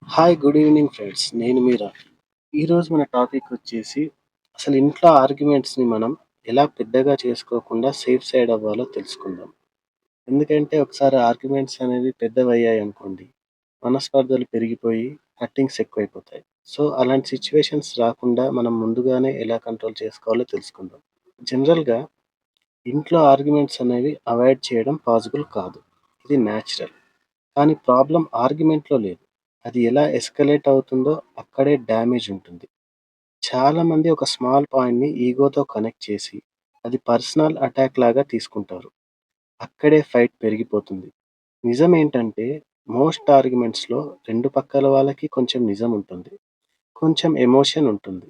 Hi good evening friends. నేను మీరా. ఈరోజు మన టాపిక్ వచ్చేసి అసలు ఇంట్లో ఆర్గ్యుమెంట్స్‌ని మనం ఎలా పెద్దగా చేసుకోకుండా సేఫ్ సైడ్ అవ్వాలో తెలుసుకుందాం. ఎందుకంటే ఒకసారి ఆర్గ్యుమెంట్స్ అనేవి పెద్దవయ్యాయనుకోండి, మనస్పర్ధలు పెరిగిపోయి హర్టింగ్స్ ఎక్కువైపోతాయి. సో, అలాంటి సిట్యుయేషన్స్ రాకుండా మనం ముందుగానే ఎలా కంట్రోల్ చేసుకోవాలో తెలుసుకుందాం. జనరల్‌గా ఇంట్లో ఆర్గ్యుమెంట్స్ అనేవి అవాయిడ్ చేయడం పాసిబుల్ కాదు. ఇది న్యాచురల్. కానీ ప్రాబ్లమ్ ఆర్గ్యుమెంట్‌లో లేదు. అది ఎలా ఎస్కలేట్ అవుతుందో అక్కడే డ్యామేజ్ ఉంటుంది. చాలామంది ఒక స్మాల్ పాయింట్‌ని ఈగోతో కనెక్ట్ చేసి, అది పర్సనల్ అటాక్ లాగా తీసుకుంటారు. అక్కడే ఫైట్ పెరిగిపోతుంది. నిజమేంటంటే మోస్ట్ ఆర్గ్యుమెంట్స్‌లో 2 పక్కల వాళ్ళకి కొంచెం నిజం ఉంటుంది. కొంచెం ఎమోషన్ ఉంటుంది.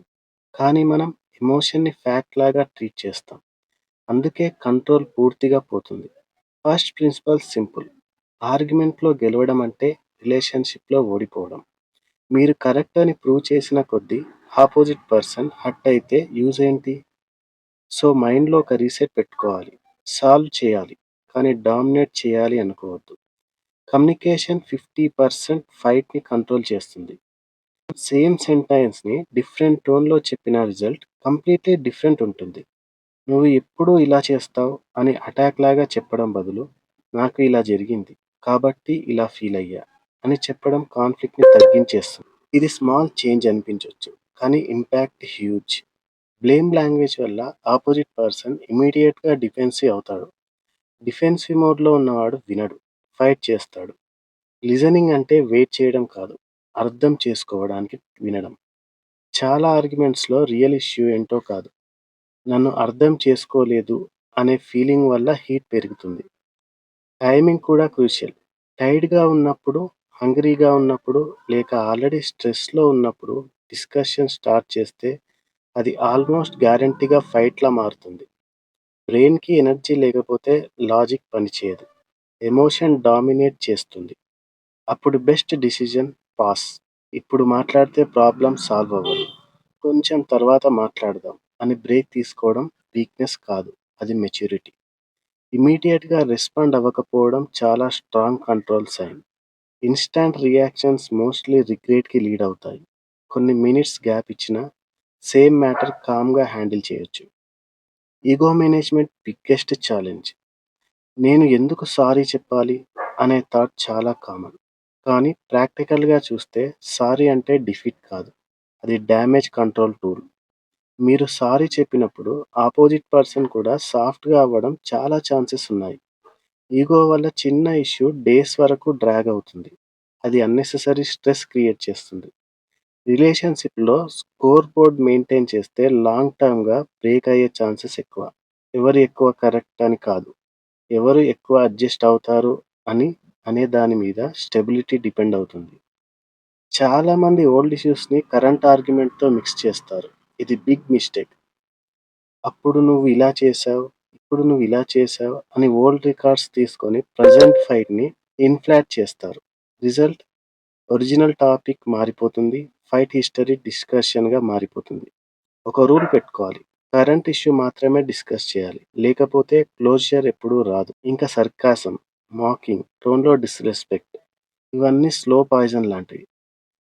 కానీ మనం ఎమోషన్‌ని ఫ్యాక్ట్ లాగా ట్రీట్ చేస్తాం. అందుకే కంట్రోల్ పూర్తిగా పోతుంది. First principle simple. ఆర్గ్యుమెంట్‌లో గెలవడం అంటే రిలేషన్‌షిప్‌లో ఓడిపోవడం. మీరు కరెక్ట్ అని ప్రూవ్ చేసిన కొద్దీ ఆపోజిట్ పర్సన్ హర్ట్ అయితే యూజ్ ఏంటి? సో, మైండ్‌లో ఒక రీసెట్ పెట్టుకోవాలి. సాల్వ్ చేయాలి. కానీ డామినేట్ చేయాలి అనుకోవద్దు. కమ్యూనికేషన్ 50% ఫైట్‌ని కంట్రోల్ చేస్తుంది. సేమ్ సెంటెన్స్‌ని డిఫరెంట్ టోన్‌లో చెప్పిన రిజల్ట్ కంప్లీట్‌లీ డిఫరెంట్ ఉంటుంది. "నువ్వు ఎప్పుడూ ఇలా చేస్తావు" అని అటాక్ లాగా చెప్పడం బదులు, "నాకు ఇలా జరిగింది. కాబట్టి ఇలా ఫీల్ అయ్యా" అని చెప్పడం కాన్‌ఫ్లిక్ట్‌ని తగ్గించేస్తుంది. ఇది స్మాల్ చేంజ్ అనిపించొచ్చు. కానీ ఇంపాక్ట్ హ్యూజ్. బ్లేమ్ లాంగ్వేజ్ వల్ల ఆపోజిట్ పర్సన్ ఇమ్మీడియేట్‌గా డిఫెన్సివ్ అవుతాడు. డిఫెన్సివ్ మోడ్‌లో ఉన్నవాడు వినడు. ఫైట్ చేస్తాడు. లిజనింగ్ అంటే వెయిట్ చేయడం కాదు. అర్థం చేసుకోవడానికి వినడం. చాలా ఆర్గ్యుమెంట్స్‌లో రియల్ ఇష్యూ ఏంటో కాదు. నన్ను అర్థం చేసుకోలేదు అనే ఫీలింగ్ వల్ల హీట్ పెరుగుతుంది. టైమింగ్ కూడా క్రూషియల్. టైర్డ్‌గా ఉన్నప్పుడు, హంగ్రీగా ఉన్నప్పుడు, లేక ఆల్రెడీ స్ట్రెస్‌లో ఉన్నప్పుడు డిస్కషన్ స్టార్ట్ చేస్తే అది ఆల్మోస్ట్ గ్యారంటీగా ఫైట్‌లా మారుతుంది. బ్రెయిన్‌కి ఎనర్జీ లేకపోతే లాజిక్ పనిచేయదు. ఎమోషన్ డామినేట్ చేస్తుంది. అప్పుడు బెస్ట్ డిసిజన్ పాస్. ఇప్పుడు మాట్లాడితే ప్రాబ్లమ్ సాల్వ్ అవ్వదు. కొంచెం తర్వాత మాట్లాడదాం అని బ్రేక్ తీసుకోవడం వీక్‌నెస్ కాదు. అది మెచ్యూరిటీ. ఇమ్మీడియేట్‌గా రెస్పాండ్ అవ్వకపోవడం చాలా strong control sign. Instant reactions mostly రిగ్రెట్‌కి లీడ్ అవుతాయి. కొన్ని మినిట్స్ గ్యాప్ ఇచ్చినా సేమ్ మ్యాటర్ కామ్‌గా హ్యాండిల్ చేయొచ్చు. Ego management biggest challenge. నేను ఎందుకు సారీ చెప్పాలి అనే థాట్ చాలా కామన్. కానీ ప్రాక్టికల్‌గా చూస్తే సారీ అంటే డిఫీట్ కాదు. అది డ్యామేజ్ కంట్రోల్ టూల్. మీరు సారీ చెప్పినప్పుడు ఆపోజిట్ పర్సన్ కూడా సాఫ్ట్‌గా అవ్వడం చాలా ఛాన్సెస్ ఉన్నాయి. ఈగో వల్ల చిన్న ఇష్యూ డేస్ వరకు డ్రాగ్ అవుతుంది. అది అన్నెసెసరీ స్ట్రెస్ క్రియేట్ చేస్తుంది. రిలేషన్‌షిప్‌లో స్కోర్ బోర్డ్ మెయింటైన్ చేస్తే లాంగ్ టర్మ్‌గా బ్రేక్ అయ్యే ఛాన్సెస్ ఎక్కువ. ఎవరు ఎక్కువ కరెక్ట్ అని కాదు. ఎవరు ఎక్కువ అడ్జస్ట్ అవుతారు అని అనే దాని మీద స్టెబిలిటీ డిపెండ్ అవుతుంది. చాలామంది ఓల్డ్ ఇష్యూస్‌ని కరెంట్ ఆర్గ్యుమెంట్‌తో మిక్స్ చేస్తారు. ఇది బిగ్ మిస్టేక్. అప్పుడు నువ్వు ఇలా చేశావు, ఇప్పుడు నువ్వు ఇలా చేశావు అని ఓల్డ్ రికార్డ్స్ తీసుకొని ప్రెజెంట్ ఫైట్‌ని ఇన్‌ఫ్లాట్ చేస్తారు. రిజల్ట్ ఒరిజినల్ టాపిక్ మారిపోతుంది. ఫైట్ హిస్టరీ డిస్కషన్‌గా మారిపోతుంది. ఒక రూల్ పెట్టుకోవాలి. కరెంట్ ఇష్యూ మాత్రమే డిస్కస్ చేయాలి. లేకపోతే క్లోజర్ ఎప్పుడూ రాదు. ఇంకా సర్కాసమ్, మాకింగ్, టోన్‌లో డిస్‌రెస్పెక్ట్ ఇవన్నీ స్లో పాయిజన్ లాంటివి.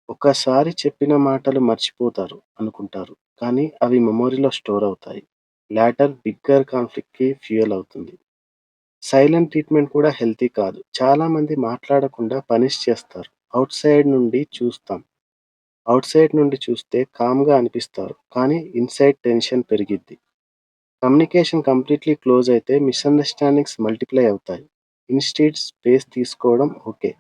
ఒకసారి చెప్పిన మాటలు మర్చిపోతారు అనుకుంటారు. కానీ అవి మెమొరీలో స్టోర్ అవుతాయి. లేటర్ బిగ్గర్ కాన్‌ఫ్లిక్ట్‌కి ఫ్యూయల్ అవుతుంది. సైలెంట్ ట్రీట్‌మెంట్ కూడా హెల్తీ కాదు. చాలామంది మాట్లాడకుండా పనిష్ చేస్తారు. ఔట్ సైడ్ నుండి చూస్తే కామ్‌గా అనిపిస్తారు. కానీ ఇన్‌సైడ్ టెన్షన్ పెరిగిద్ది. కమ్యూనికేషన్ కంప్లీట్‌లీ క్లోజ్ అయితే మిస్‌అండర్‌స్టాండింగ్స్ మల్టిప్లై అవుతాయి. ఇన్‌స్టెడ్ స్పేస్ తీసుకోవడం ఓకే.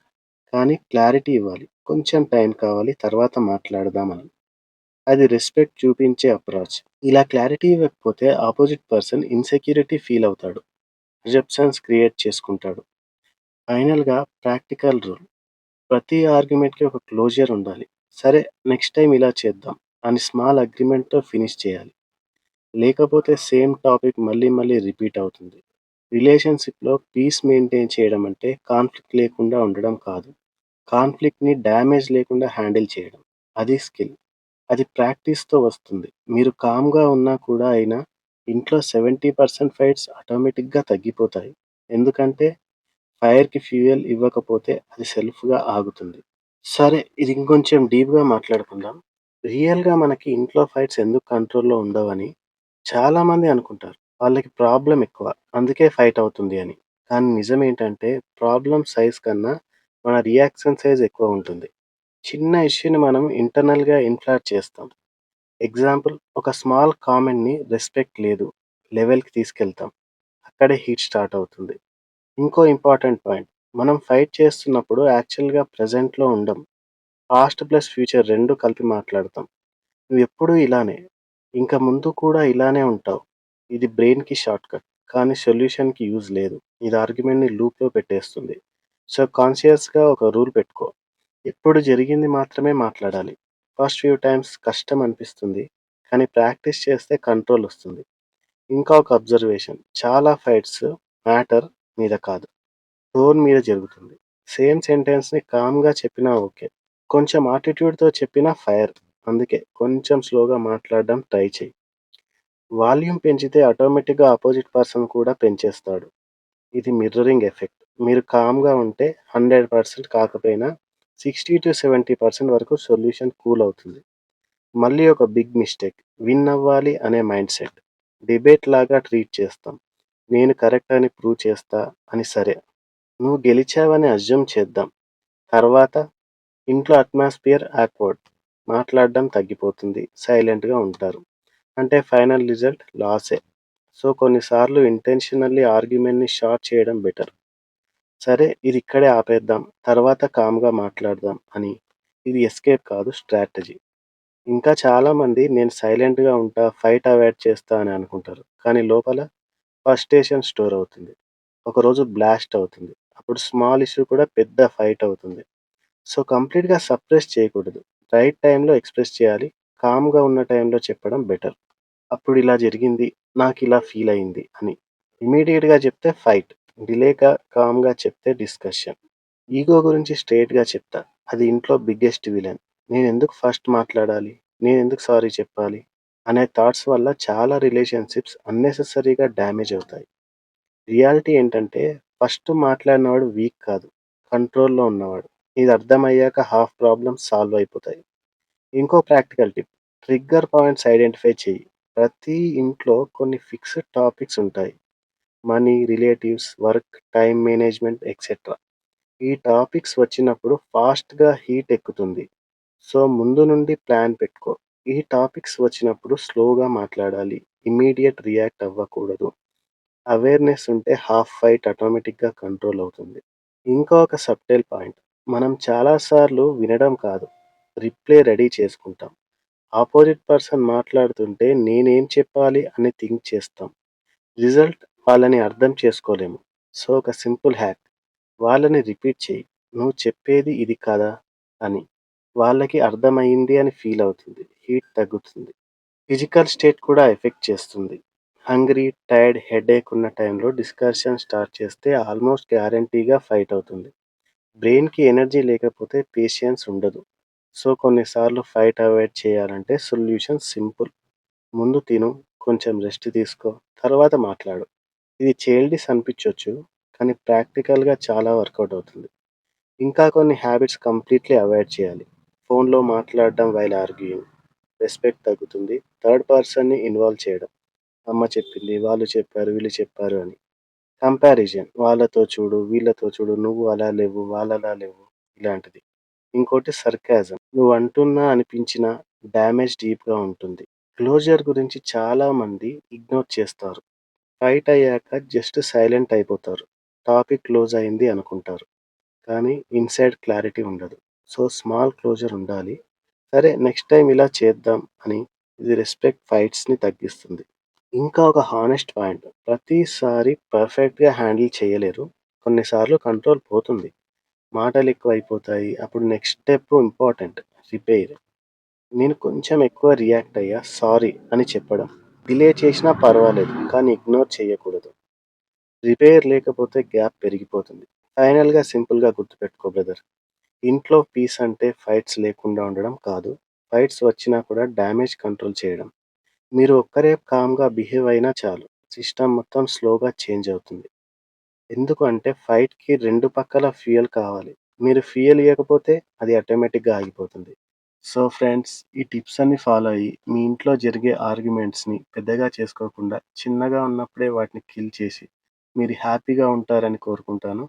కానీ క్లారిటీ ఇవ్వాలి. కొంచెం టైం కావాలి తర్వాత మాట్లాడదామని. అది రెస్పెక్ట్ చూపించే అప్రోచ్. ఇలా క్లారిటీ ఇవ్వకపోతే ఆపోజిట్ పర్సన్ ఇన్‌సెక్యూరిటీ ఫీల్ అవుతాడు. పర్సెప్షన్స్ క్రియేట్ చేసుకుంటాడు. ఫైనల్‌గా ప్రాక్టికల్ రూల్. ప్రతి ఆర్గ్యుమెంట్‌కి ఒక క్లోజర్ ఉండాలి. సరే నెక్స్ట్ టైమ్ ఇలా చేద్దాం అని స్మాల్ అగ్రీమెంట్‌తో ఫినిష్ చేయాలి. లేకపోతే సేమ్ టాపిక్ మళ్ళీ మళ్ళీ రిపీట్ అవుతుంది. రిలేషన్‌షిప్‌లో పీస్ మెయింటైన్ చేయడం అంటే కాన్‌ఫ్లిక్ట్ లేకుండా ఉండడం కాదు. కాన్‌ఫ్లిక్ట్‌ని డ్యామేజ్ లేకుండా హ్యాండిల్ చేయడం. అది స్కిల్. అది ప్రాక్టీస్‌తో వస్తుంది. మీరు కామ్‌గా ఉన్నా కూడా అయినా ఇంట్లో 70% ఫైట్స్ ఆటోమేటిక్‌గా తగ్గిపోతాయి. ఎందుకంటే ఫైర్‌కి ఫ్యూయల్ ఇవ్వకపోతే అది సెల్ఫ్‌గా ఆగుతుంది. సరే, ఇది ఇంకొంచెం డీప్‌గా మాట్లాడుకుందాం. రియల్‌గా మనకి ఇంట్లో ఫైట్స్ ఎందుకు కంట్రోల్‌లో ఉండవని చాలామంది అనుకుంటారు. వాళ్ళకి ప్రాబ్లమ్ ఎక్కువ. అందుకే ఫైట్ అవుతుంది అని. కానీ నిజమేంటంటే ప్రాబ్లమ్ సైజ్ కన్నా మన రియాక్షన్ సైజ్ ఎక్కువ ఉంటుంది. చిన్న ఇష్యూని మనం ఇంటర్నల్‌గా ఇన్ఫ్లాట్ చేస్తాం. ఎగ్జాంపుల్, ఒక స్మాల్ కామెంట్‌ని రెస్పెక్ట్ లేదు లెవెల్‌కి తీసుకెళ్తాం. అక్కడే హీట్ స్టార్ట్ అవుతుంది. ఇంకో ఇంపార్టెంట్ పాయింట్, మనం ఫైట్ చేస్తున్నప్పుడు యాక్చువల్‌గా ప్రెజెంట్‌లో ఉండం. పాస్ట్ ప్లస్ ఫ్యూచర్ 2 కలిపి మాట్లాడతాం. నువ్వెప్పుడూ ఇలానే, ఇంక ముందు కూడా ఇలానే ఉంటావు. ఇది బ్రెయిన్‌కి షార్ట్‌కట్. కానీ సొల్యూషన్‌కి యూజ్ లేదు. ఇది ఆర్గ్యుమెంట్‌ని లూప్‌లో పెట్టేస్తుంది. సో, కాన్షియస్‌గా ఒక రూల్ పెట్టుకో. ఎప్పుడు జరిగింది మాత్రమే మాట్లాడాలి. ఫస్ట్ ఫ్యూ టైమ్స్ కష్టం అనిపిస్తుంది. కానీ ప్రాక్టీస్ చేస్తే కంట్రోల్ వస్తుంది. ఇంకా ఒక అబ్జర్వేషన్, చాలా ఫైట్స్ మ్యాటర్ మీద కాదు, టోన్ మీద జరుగుతుంది. సేమ్ సెంటెన్స్‌ని కామ్‌గా చెప్పినా ఓకే. కొంచెం యాటిట్యూడ్‌తో చెప్పినా ఫైర్. అందుకే కొంచెం స్లోగా మాట్లాడడం ట్రై చెయి. వాల్యూమ్ పెంచితే ఆటోమేటిక్‌గా అపోజిట్ పర్సన్ కూడా పెంచేస్తాడు. ఇది మిర్రరింగ్ ఎఫెక్ట్. మీరు కామ్‌గా ఉంటే 100% కాకపోయినా 60-70% వరకు సొల్యూషన్ కూల్ అవుతుంది. మళ్ళీ ఒక బిగ్ మిస్టేక్, విన్ అవ్వాలి అనే మైండ్‌సెట్. డిబేట్ లాగా ట్రీట్ చేస్తాం. నేను కరెక్ట్ అని ప్రూవ్ చేస్తా అని సరే. నువ్వు గెలిచావని అస్యూమ్ చేద్దాం. తర్వాత ఇంట్లో అట్మాస్ఫియర్ ఆక్వర్డ్. మాట్లాడడం తగ్గిపోతుంది. సైలెంట్‌గా ఉంటారు. అంటే ఫైనల్ రిజల్ట్ లాసే. సో, కొన్నిసార్లు ఇంటెన్షనల్లీ ఆర్గ్యుమెంట్‌ని షార్ట్ చేయడం బెటర్. సరే, ఇది ఇక్కడే ఆపేద్దాం. తర్వాత కామ్‌గా మాట్లాడదాం అని. ఇది ఎస్కేప్ కాదు, స్ట్రాటజీ. ఇంకా చాలామంది నేను సైలెంట్‌గా ఉంటా, ఫైట్ అవాయిడ్ చేస్తా అని అనుకుంటారు. కానీ లోపల ఫ్రస్ట్రేషన్ స్టోర్ అవుతుంది. ఒకరోజు బ్లాస్ట్ అవుతుంది. అప్పుడు స్మాల్ ఇష్యూ కూడా పెద్ద ఫైట్ అవుతుంది. సో, కంప్లీట్‌గా సప్రెస్ చేయకూడదు. రైట్ టైంలో ఎక్స్‌ప్రెస్ చేయాలి. కామ్‌గా ఉన్న టైంలో చెప్పడం బెటర్. అప్పుడిలా జరిగింది, నాకిలా ఫీల్ అయింది అని. ఇమ్మీడియేట్‌గా చెప్తే ఫైట్. డిలేగా కామ్‌గా చెప్తే డిస్కషన్. ఈగో గురించి స్ట్రెయిట్‌గా చెప్తా. అది ఇంట్లో బిగ్గెస్ట్ విలన్. నేనెందుకు ఫస్ట్ మాట్లాడాలి? నేనెందుకు సారీ చెప్పాలి? అనే థాట్స్ వల్ల చాలా రిలేషన్‌షిప్స్ అన్నెసెసరీగా డ్యామేజ్ అవుతాయి. రియాలిటీ ఏంటంటే ఫస్ట్ మాట్లాడినవాడు వీక్ కాదు, కంట్రోల్‌లో ఉన్నవాడు. ఇది అర్థమయ్యాక హాఫ్ ప్రాబ్లమ్స్ సాల్వ్ అయిపోతాయి. ఇంకో practical tip, trigger points identify చెయ్యి. ప్రతి ఇంట్లో కొన్ని ఫిక్స్డ్ టాపిక్స్ ఉంటాయి. Money, relatives, work, time management etcetera. ఈ టాపిక్స్ వచ్చినప్పుడు ఫాస్ట్‌గా హీట్ ఎక్కుతుంది. సో, ముందు నుండి ప్లాన్ పెట్టుకో. ఈ టాపిక్స్ వచ్చినప్పుడు స్లోగా మాట్లాడాలి. ఇమ్మీడియేట్ రియాక్ట్ అవ్వకూడదు. అవేర్‌నెస్ ఉంటే హాఫ్ ఫైట్ ఆటోమేటిక్‌గా కంట్రోల్ అవుతుంది. ఇంకా ఒక సబ్టైల్ పాయింట్, మనం చాలా సార్లు వినడం కాదు, రిప్లై రెడీ చేసుకుంటాం. ఆపోజిట్ పర్సన్ మాట్లాడుతుంటే నేనేం చెప్పాలి అని థింక్ చేస్తాం. రిజల్ట్, వాళ్ళని అర్థం చేసుకోలేము. సో, ఒక సింపుల్ హ్యాక్, వాళ్ళని రిపీట్ చెయ్యి. నువ్వు చెప్పేది ఇది కదా అని. వాళ్ళకి అర్థమయింది అని ఫీల్ అవుతుంది. హీట్ తగ్గుతుంది. ఫిజికల్ స్టేట్ కూడా ఎఫెక్ట్ చేస్తుంది. హంగ్రీ, టైర్డ్, హెడేక్ ఉన్న టైంలో డిస్కషన్ స్టార్ట్ చేస్తే ఆల్మోస్ట్ గ్యారంటీగా ఫైట్ అవుతుంది. బ్రెయిన్‌కి ఎనర్జీ లేకపోతే పేషెన్స్ ఉండదు. సో, కొన్నిసార్లు ఫైట్ అవాయిడ్ చేయాలంటే సొల్యూషన్ సింపుల్. ముందు తిను, కొంచెం రెస్ట్ తీసుకో, తర్వాత మాట్లాడు. ఇది చైల్డిష్ అనిపించొచ్చు, కానీ ప్రాక్టికల్‌గా చాలా వర్కౌట్ అవుతుంది. ఇంకా కొన్ని హ్యాబిట్స్ కంప్లీట్‌లీ అవాయిడ్ చేయాలి. ఫోన్‌లో మాట్లాడడం వైల్ ఆర్గ్యూయింగ్. రెస్పెక్ట్ తగ్గుతుంది. థర్డ్ పర్సన్‌ని ఇన్వాల్వ్ చేయడం. అమ్మ చెప్పింది, వాళ్ళు చెప్పారు, వీళ్ళు చెప్పారు అని. కంపారిజన్, వాళ్ళతో చూడు, వీళ్ళతో చూడు, నువ్వు అలా లేవు, వాళ్ళలా లేవు, ఇలాంటిది. ఇంకోటి సర్కాజం. నువ్వు అంటున్నా అనిపించిన డ్యామేజ్ డీప్‌గా ఉంటుంది. క్లోజర్ గురించి చాలామంది ఇగ్నోర్ చేస్తారు. ఫైట్ అయ్యాక జస్ట్ సైలెంట్ అయిపోతారు. టాపిక్ క్లోజ్ అయింది అనుకుంటారు. కానీ ఇన్‌సైడ్ క్లారిటీ ఉండదు. సో, స్మాల్ క్లోజర్ ఉండాలి. సరే, నెక్స్ట్ టైమ్ ఇలా చేద్దాం అని. ఇది రెస్పెక్ట్ ఫైట్స్‌ని తగ్గిస్తుంది. ఇంకా ఒక హానెస్ట్ పాయింట్, ప్రతిసారి పర్ఫెక్ట్‌గా హ్యాండిల్ చేయలేరు. కొన్నిసార్లు కంట్రోల్ పోతుంది. మాటలు ఎక్కువైపోతాయి. అప్పుడు నెక్స్ట్ స్టెప్ ఇంపార్టెంట్, రిపేర్. నేను కొంచెం ఎక్కువ రియాక్ట్ అయ్యా, సారీ అని చెప్పడం. డిలే చేసినా పర్వాలేదు, కానీ ఇగ్నోర్ చేయకూడదు. రిపేర్ లేకపోతే గ్యాప్ పెరిగిపోతుంది. ఫైనల్‌గా సింపుల్‌గా గుర్తుపెట్టుకో బ్రదర్. ఇంట్లో పీస్ అంటే ఫైట్స్ లేకుండా ఉండడం కాదు. ఫైట్స్ వచ్చినా కూడా డ్యామేజ్ కంట్రోల్ చేయడం. మీరు ఒక్కరే కామ్‌గా బిహేవ్ అయినా చాలు. సిస్టమ్ మొత్తం స్లోగా చేంజ్ అవుతుంది. ఎందుకు అంటే ఫైట్‌కి 2 పక్కల ఫ్యూయల్ కావాలి. మీరు ఫ్యూయల్ ఇయ్యకపోతే అది ఆటోమేటిక్‌గా ఆగిపోతుంది. సో ఫ్రెండ్స్, ఈ టిప్స్ అన్నీ ఫాలో అయ్యి మీ ఇంట్లో జరిగే ఆర్గ్యుమెంట్స్‌ని పెద్దగా చేసుకోకుండా చిన్నగా ఉన్నప్పుడే వాటిని కిల్ చేసి మీరు హ్యాపీగా ఉంటారని కోరుకుంటాను.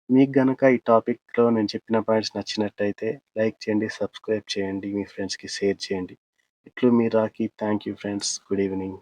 మీకు గనక ఈ టాపిక్‌లో నేను చెప్పిన పాయింట్స్ నచ్చినట్టయితే లైక్ చేయండి, సబ్స్క్రైబ్ చేయండి, మీ ఫ్రెండ్స్‌కి షేర్ చేయండి. ఇట్లు మీ Rocky. Thank you friends. Good evening.